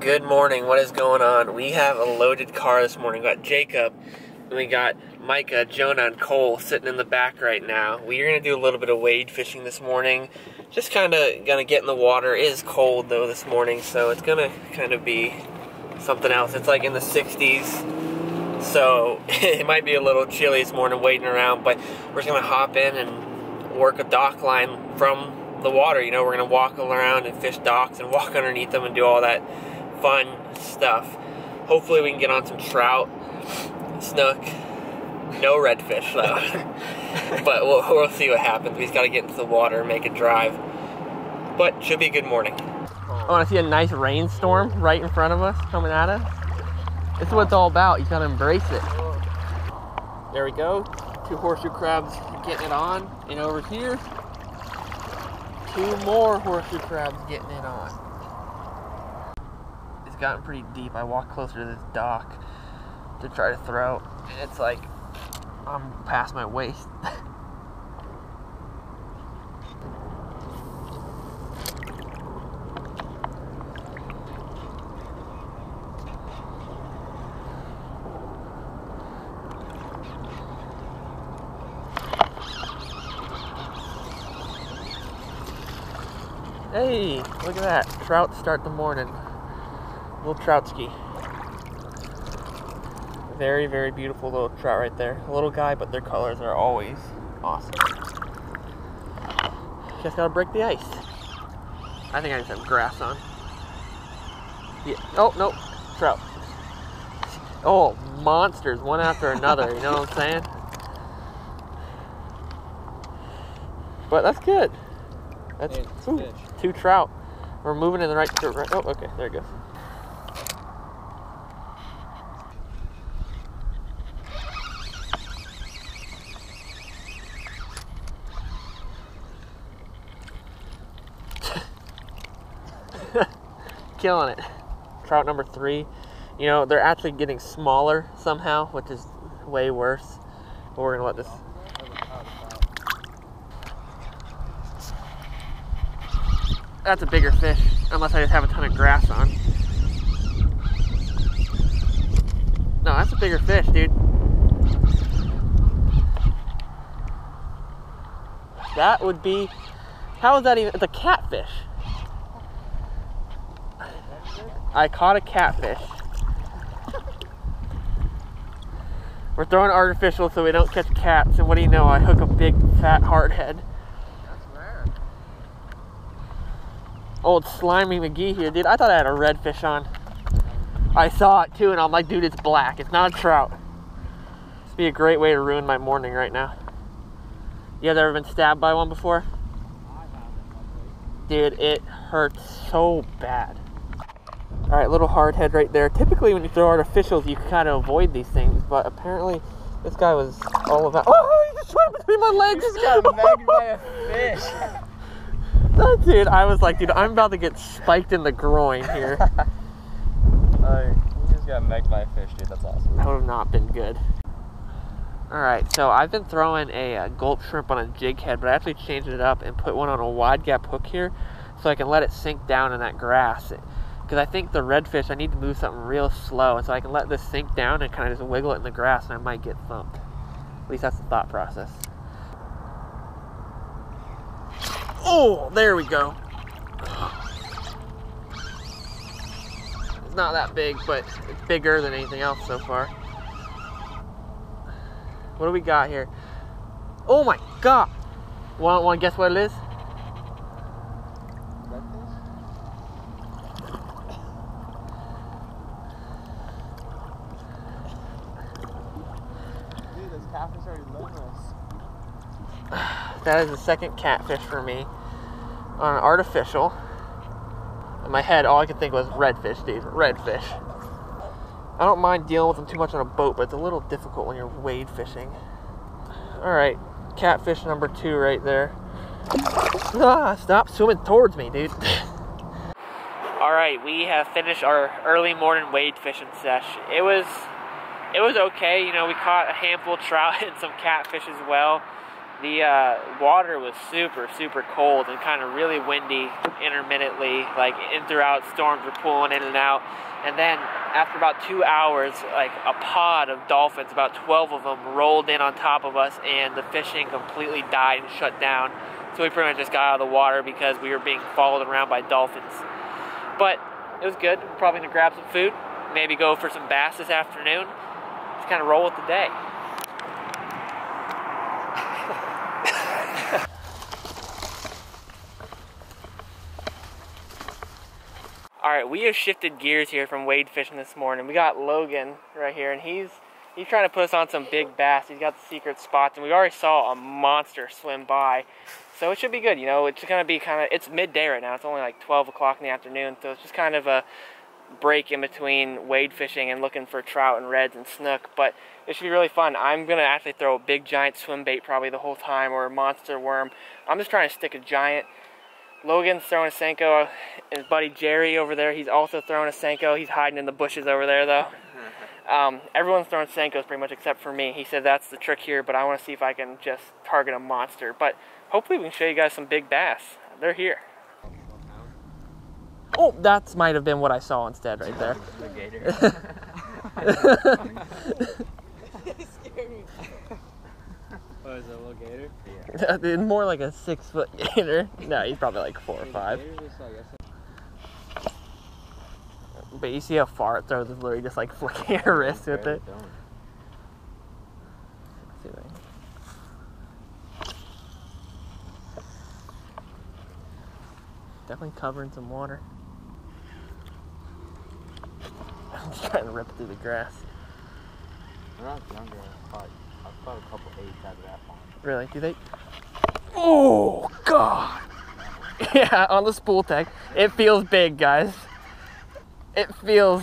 Good morning. What is going on? We have a loaded car this morning. We got Jacob, and we got Micah, Jonah, and Cole sitting in the back right now. We're going to do a little bit of wade fishing this morning. Just kind of going to get in the water. It is cold, though, this morning, so it's going to kind of be something else. It's like in the 60s, so it might be a little chilly this morning waiting around, but we're just going to hop in and work a dock line from the water. You know, we're going to walk around and fish docks and walk underneath them and do all that fun stuff. Hopefully we can get on some trout, snook, no redfish though. But we'll see what happens. We just got to get into the water and make a drive. But should be a good morning. I want to see a nice rainstorm right in front of us coming at us. This is what it's all about. You got to embrace it. There we go. 2 horseshoe crabs getting it on. And over here, 2 more horseshoe crabs getting it on. It's gotten pretty deep. I walked closer to this dock to try to throw, and it's like I'm past my waist. Hey, look at that. Trout start the morning. Little troutski. Very, very beautiful little trout right there. A little guy, but their colors are always awesome. Just gotta break the ice. I think I just have grass on. Yeah. Oh, no. Trout. Oh, monsters, one after another. You know what I'm saying? But that's good. That's ooh, 2 trout. We're moving in the right direction. Oh, okay, there it goes. Killing it. Trout number 3. You know, they're actually getting smaller somehow, which is way worse. But we're gonna let this. That's a bigger fish, unless I just have a ton of grass on. No, that's a bigger fish, dude. That would be, how is that even, it's a catfish. I caught a catfish. We're throwing artificial so we don't catch cats, and what do you know, I hook a big fat hardhead. Old Slimy McGee here, dude. I thought I had a redfish on. I saw it too, and I'm like, dude, it's black. It's not a trout. This would be a great way to ruin my morning right now. You guys ever been stabbed by one before? Dude, it hurts so bad. All right, little hardhead right there. Typically, when you throw artificials, you kind of avoid these things, but apparently, this guy was all about. Oh, he just swam between my legs. He just got megged by a fish. Oh, dude, I was like, dude, I'm about to get spiked in the groin here. You just got megged by a fish, dude. That's awesome. That would have not been good. Alright, so I've been throwing a gulp shrimp on a jig head, but I actually changed it up and put one on a wide gap hook here so I can let it sink down in that grass. Because I think the redfish, I need to move something real slow, and so I can let this sink down and kind of just wiggle it in the grass, and I might get thumped. At least that's the thought process. Oh, there we go. It's not that big, but it's bigger than anything else so far. What do we got here? Oh my god! Want to guess what it is? Dude, this catfish already loves us. That is the second catfish for me on an artificial. In my head, all I could think was redfish, dude. Redfish. I don't mind dealing with them too much on a boat, but it's a little difficult when you're wade fishing. Alright, catfish number 2 right there. Ah, stop swimming towards me, dude. Alright, we have finished our early morning wade fishing sesh. It was okay, you know, we caught a handful of trout and some catfish as well. The water was super, super cold and kind of really windy intermittently, like in throughout. Storms were pulling in and out. And then after about 2 hours, like a pod of dolphins, about 12 of them, rolled in on top of us, and the fishing completely died and shut down. So we pretty much just got out of the water because we were being followed around by dolphins. But it was good. We're probably gonna grab some food, maybe go for some bass this afternoon. Just kind of roll with the day. Alright, we have shifted gears here from wade fishing this morning. We got Logan right here, and he's trying to put us on some big bass. He's got the secret spots, and we already saw a monster swim by. So it should be good, you know. It's gonna be it's midday right now. It's only like 12 o'clock in the afternoon, so it's just kind of a break in between wade fishing and looking for trout and reds and snook. But it should be really fun. I'm gonna actually throw a big giant swim bait probably the whole time, or a monster worm. I'm just trying to stick a giant. Logan's throwing a Senko, and his buddy Jerry over there, he's also throwing a Senko. He's hiding in the bushes over there though. Everyone's throwing Senkos pretty much except for me. He said that's the trick here, but I want to see if I can just target a monster. But hopefully we can show you guys some big bass. They're here. Oh, that might have been what I saw instead right there. The gator. Oh, is that a little gator? Yeah. It's more like a 6-foot gator. No, he's probably like 4 or 5. But you see how far it throws? It's literally just like flicking your wrist with it. Definitely covering some water. I'm just trying to rip it through the grass. When I was younger, I caught a couple 8s out of that pond. Really? Do they? Oh, God! Yeah, on the spool tech. It feels big, guys. It feels,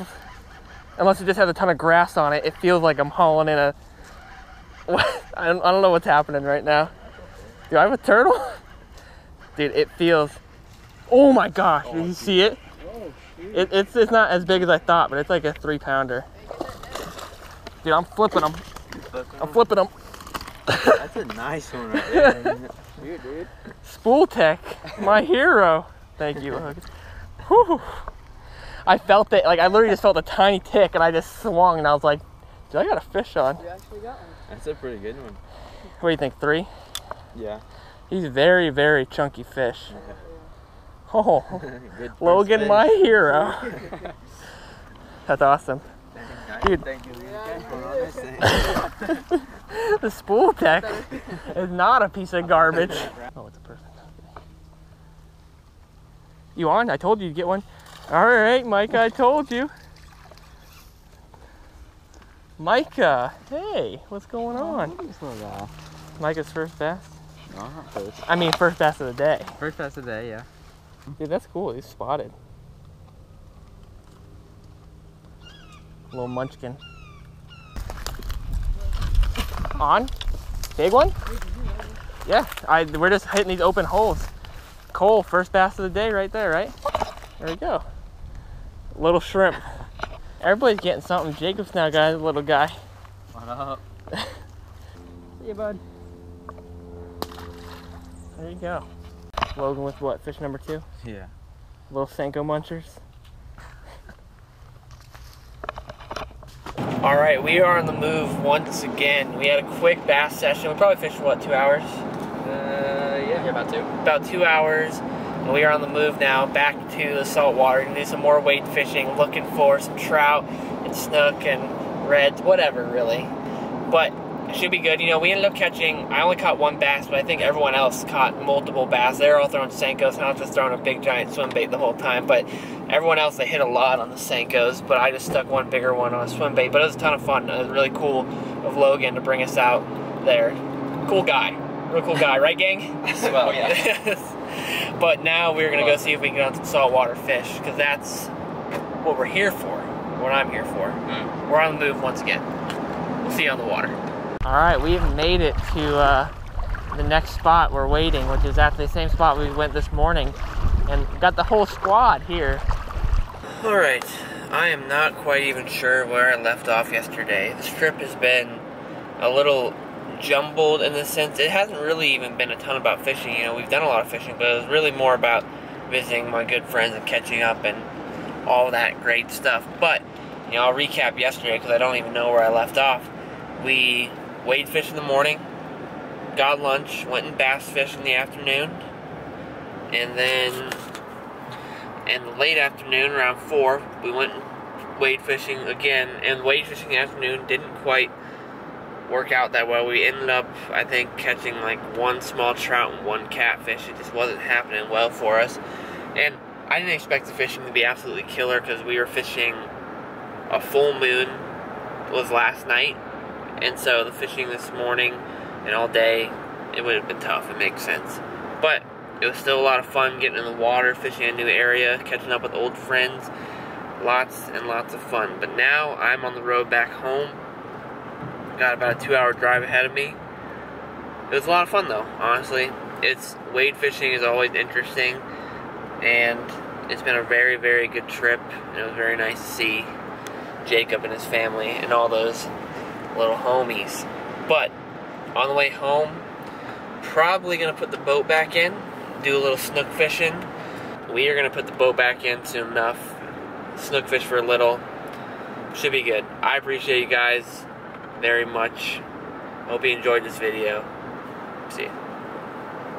unless it just has a ton of grass on it, it feels like I'm hauling in a, I don't know what's happening right now. Do I have a turtle? Dude, it feels, oh my gosh, did you see it? It's not as big as I thought, but it's like a 3-pounder. Dude, I'm flipping them. I'm flipping them. That's a nice one right there. Here, dude. Spool Tech, my hero. Thank you. Whew. I felt it, like I literally just felt a tiny tick, and I just swung, and I was like, dude, I got a fish on. You actually got one. That's a pretty good one. What do you think, 3? Yeah. He's a very, very chunky fish. Okay. Oh, good Logan, my hero. That's awesome. Dude, thank you. the Spool Tech is not a piece of garbage. Oh, it's a person. You on? I told you to get one. All right, Micah, I told you. Micah, hey, what's going on? Micah's first bass? No, not first. I mean, first bass of the day. First bass of the day, yeah. Dude, that's cool. He's spotted. Little munchkin. On? Big one? Yeah, we're just hitting these open holes. Cole, first bass of the day right there, right? There we go. Little shrimp. Everybody's getting something. Jacob's now got a little guy. What up? See you, bud. There you go. Logan with what? Fish number 2? Yeah. Little Senko munchers. All right, we are on the move once again. We had a quick bass session. We probably fished, what, 2 hours? Yeah, about 2. About 2 hours. And we are on the move now, back to the saltwater. Gonna do some more wade fishing, looking for some trout and snook and reds, whatever, really. But it should be good. You know, we ended up catching, I only caught 1 bass, but I think everyone else caught multiple bass. They're all throwing Senkos, and I was just throwing a big giant swim bait the whole time. But everyone else, they hit a lot on the Senkos, but I just stuck 1 bigger one on a swim bait. But it was a ton of fun. It was really cool of Logan to bring us out there. Cool guy. Real cool guy, right, gang? Well, yeah. But now we're going to go see if we can get on some saltwater fish, because that's what we're here for, what I'm here for. We're on the move once again. We'll see you on the water. All right, we have made it to the next spot we're waiting, which is actually the same spot we went this morning, and got the whole squad here. All right, I am not quite even sure where I left off yesterday. This trip has been a little jumbled in the sense it hasn't really even been a ton about fishing. You know, we've done a lot of fishing, but it was really more about visiting my good friends and catching up and all that great stuff. But, you know, I'll recap yesterday because I don't even know where I left off. We wade fished in the morning, got lunch, went and bass fished in the afternoon, and then in the late afternoon, around 4, we went wade fishing again, and wade fishing in the afternoon didn't quite work out that well. We ended up, I think, catching like 1 small trout and 1 catfish. It just wasn't happening well for us, and I didn't expect the fishing to be absolutely killer because we were fishing a full moon was last night, and so the fishing this morning and all day, it would have been tough. It makes sense, but it was still a lot of fun getting in the water, fishing in a new area, catching up with old friends. Lots and lots of fun. But now I'm on the road back home. Got about a 2-hour drive ahead of me. It was a lot of fun though, honestly. Wade fishing is always interesting, and it's been a very, very good trip. And it was very nice to see Jacob and his family and all those little homies. But on the way home, probably gonna put the boat back in, do a little snook fishing. We are gonna put the boat back in soon enough. Snook fish for a little. Should be good. I appreciate you guys very much. Hope you enjoyed this video. See ya.